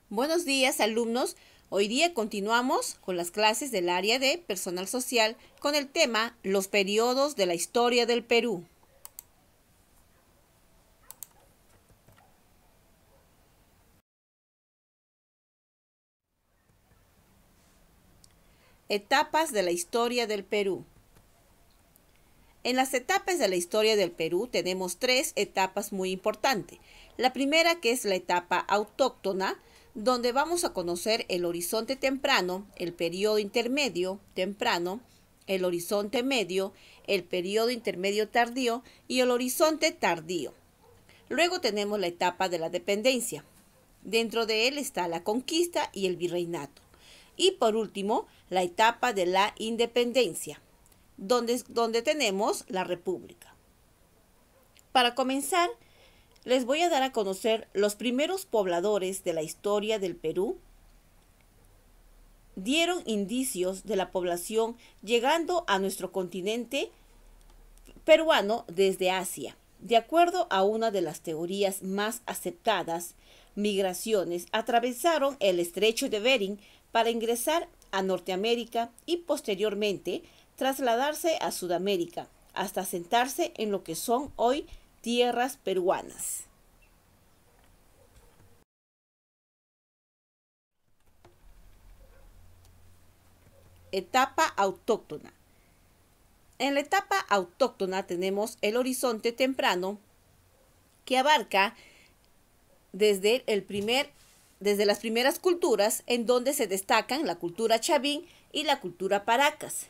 Buenos días, alumnos. Hoy día continuamos con las clases del área de personal social con el tema Los periodos de la historia del Perú. Etapas de la historia del Perú. En las etapas de la historia del Perú tenemos tres etapas muy importantes. La primera, que es la etapa autóctona, donde vamos a conocer el horizonte temprano, el periodo intermedio temprano, el horizonte medio, el periodo intermedio tardío y el horizonte tardío. Luego tenemos la etapa de la dependencia. Dentro de él está la conquista y el virreinato. Y por último, la etapa de la independencia, donde tenemos la república. Para comenzar, les voy a dar a conocer los primeros pobladores de la historia del Perú. Dieron indicios de la población llegando a nuestro continente peruano desde Asia. De acuerdo a una de las teorías más aceptadas, migraciones atravesaron el estrecho de Bering para ingresar a Norteamérica y posteriormente trasladarse a Sudamérica hasta asentarse en lo que son hoy tierras peruanas. Etapa autóctona. En la etapa autóctona tenemos el horizonte temprano que abarca desde las primeras culturas, en donde se destacan la cultura chavín y la cultura paracas.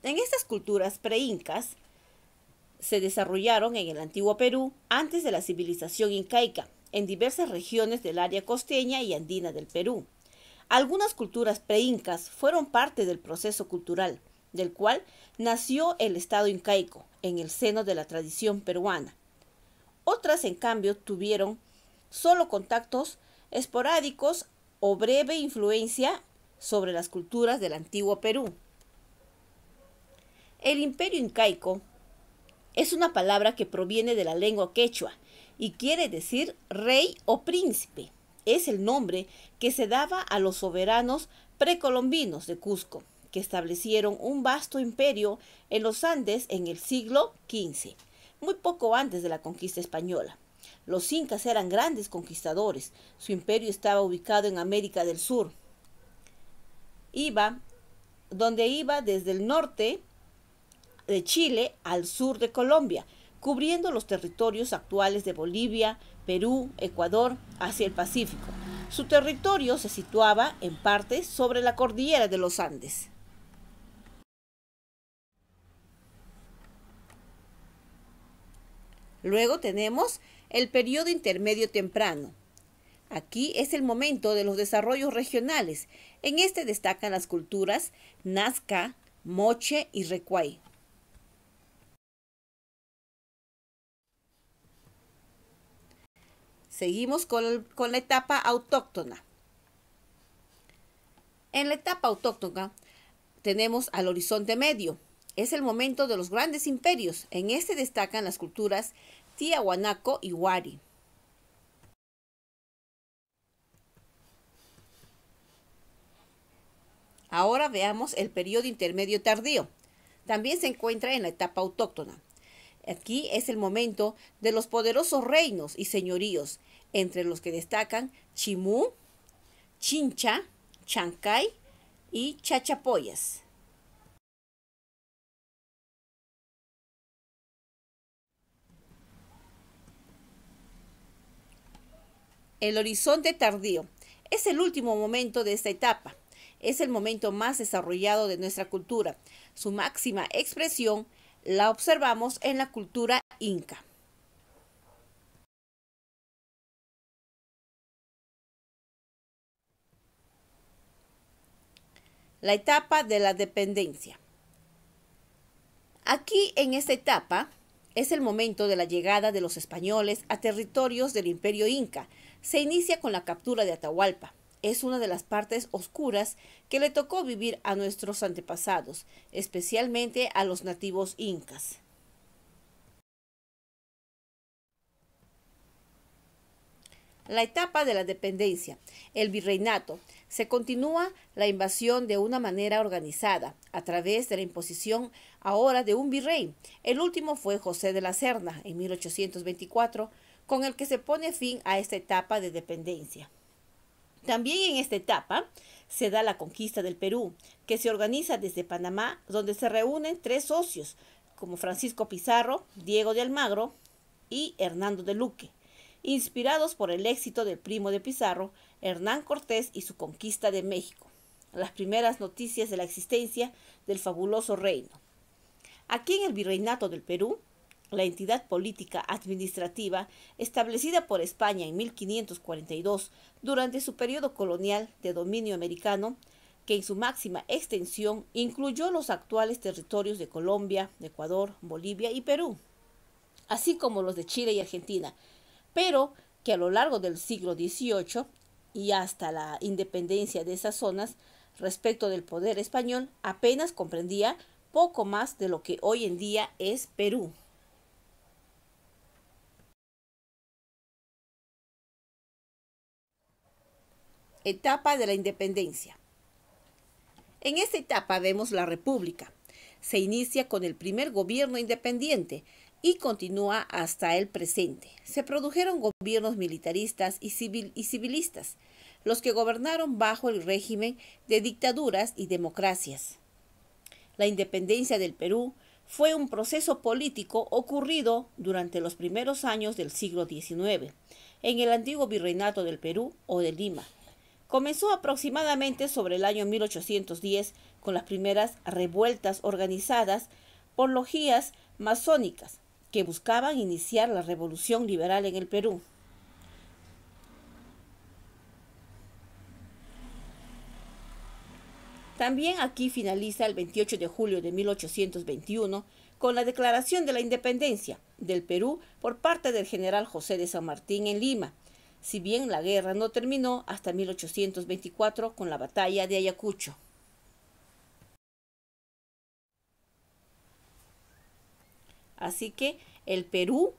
En estas culturas preincas se desarrollaron en el antiguo Perú antes de la civilización incaica, en diversas regiones del área costeña y andina del Perú. Algunas culturas preincas fueron parte del proceso cultural, del cual nació el Estado incaico en el seno de la tradición peruana. Otras, en cambio, tuvieron solo contactos esporádicos o breve influencia sobre las culturas del antiguo Perú. El imperio incaico es una palabra que proviene de la lengua quechua y quiere decir rey o príncipe. Es el nombre que se daba a los soberanos precolombinos de Cusco, que establecieron un vasto imperio en los Andes en el siglo XV, muy poco antes de la conquista española. Los incas eran grandes conquistadores. Su imperio estaba ubicado en América del Sur. Iba desde el norte de Chile al sur de Colombia, cubriendo los territorios actuales de Bolivia, Perú, Ecuador, hacia el Pacífico. Su territorio se situaba en parte sobre la cordillera de los Andes. Luego tenemos el periodo intermedio temprano. Aquí es el momento de los desarrollos regionales. En este destacan las culturas Nazca, Moche y Recuay. Seguimos con la etapa autóctona. En la etapa autóctona tenemos al horizonte medio. Es el momento de los grandes imperios. En este destacan las culturas Tiahuanaco y Huari. Ahora veamos el periodo intermedio tardío. También se encuentra en la etapa autóctona. Aquí es el momento de los poderosos reinos y señoríos, entre los que destacan Chimú, Chincha, Chancay y Chachapoyas. El horizonte tardío es el último momento de esta etapa. Es el momento más desarrollado de nuestra cultura. Su máxima expresión la observamos en la cultura inca. La etapa de la dependencia. Aquí, en esta etapa, es el momento de la llegada de los españoles a territorios del Imperio Inca. Se inicia con la captura de Atahualpa. Es una de las partes oscuras que le tocó vivir a nuestros antepasados, especialmente a los nativos incas. La etapa de la dependencia, el virreinato. Se continúa la invasión de una manera organizada, a través de la imposición ahora de un virrey. El último fue José de la Serna, en 1824, con el que se pone fin a esta etapa de dependencia. También en esta etapa se da la conquista del Perú, que se organiza desde Panamá, donde se reúnen tres socios, como Francisco Pizarro, Diego de Almagro y Hernando de Luque, inspirados por el éxito del primo de Pizarro, Hernán Cortés, y su conquista de México. Las primeras noticias de la existencia del fabuloso reino. Aquí en el Virreinato del Perú, la entidad política administrativa establecida por España en 1542 durante su periodo colonial de dominio americano, que en su máxima extensión incluyó los actuales territorios de Colombia, Ecuador, Bolivia y Perú, así como los de Chile y Argentina, pero que a lo largo del siglo XVIII y hasta la independencia de esas zonas respecto del poder español apenas comprendía poco más de lo que hoy en día es Perú. Etapa de la independencia. En esta etapa vemos la República. Se inicia con el primer gobierno independiente y continúa hasta el presente. Se produjeron gobiernos militaristas y civilistas, los que gobernaron bajo el régimen de dictaduras y democracias. La independencia del Perú fue un proceso político ocurrido durante los primeros años del siglo XIX, en el antiguo Virreinato del Perú o de Lima. Comenzó aproximadamente sobre el año 1810 con las primeras revueltas organizadas por logias masónicas que buscaban iniciar la revolución liberal en el Perú. También aquí finaliza el 28 de julio de 1821 con la declaración de la independencia del Perú por parte del general José de San Martín en Lima, si bien la guerra no terminó hasta 1824 con la batalla de Ayacucho. Así que el Perú,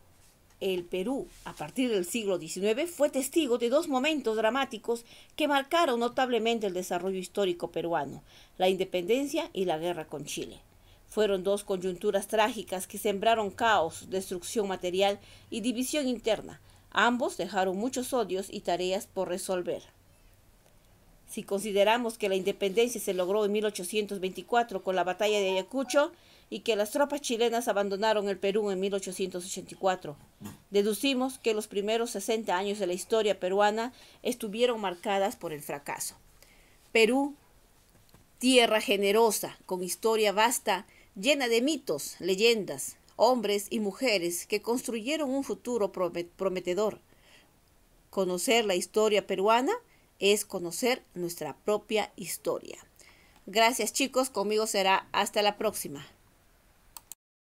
a partir del siglo XIX, fue testigo de dos momentos dramáticos que marcaron notablemente el desarrollo histórico peruano, la independencia y la guerra con Chile. Fueron dos coyunturas trágicas que sembraron caos, destrucción material y división interna. Ambos dejaron muchos odios y tareas por resolver. Si consideramos que la independencia se logró en 1824 con la batalla de Ayacucho y que las tropas chilenas abandonaron el Perú en 1884, deducimos que los primeros 60 años de la historia peruana estuvieron marcadas por el fracaso. Perú, tierra generosa, con historia vasta, llena de mitos, leyendas, hombres y mujeres que construyeron un futuro prometedor. Conocer la historia peruana es conocer nuestra propia historia. Gracias, chicos, conmigo será hasta la próxima.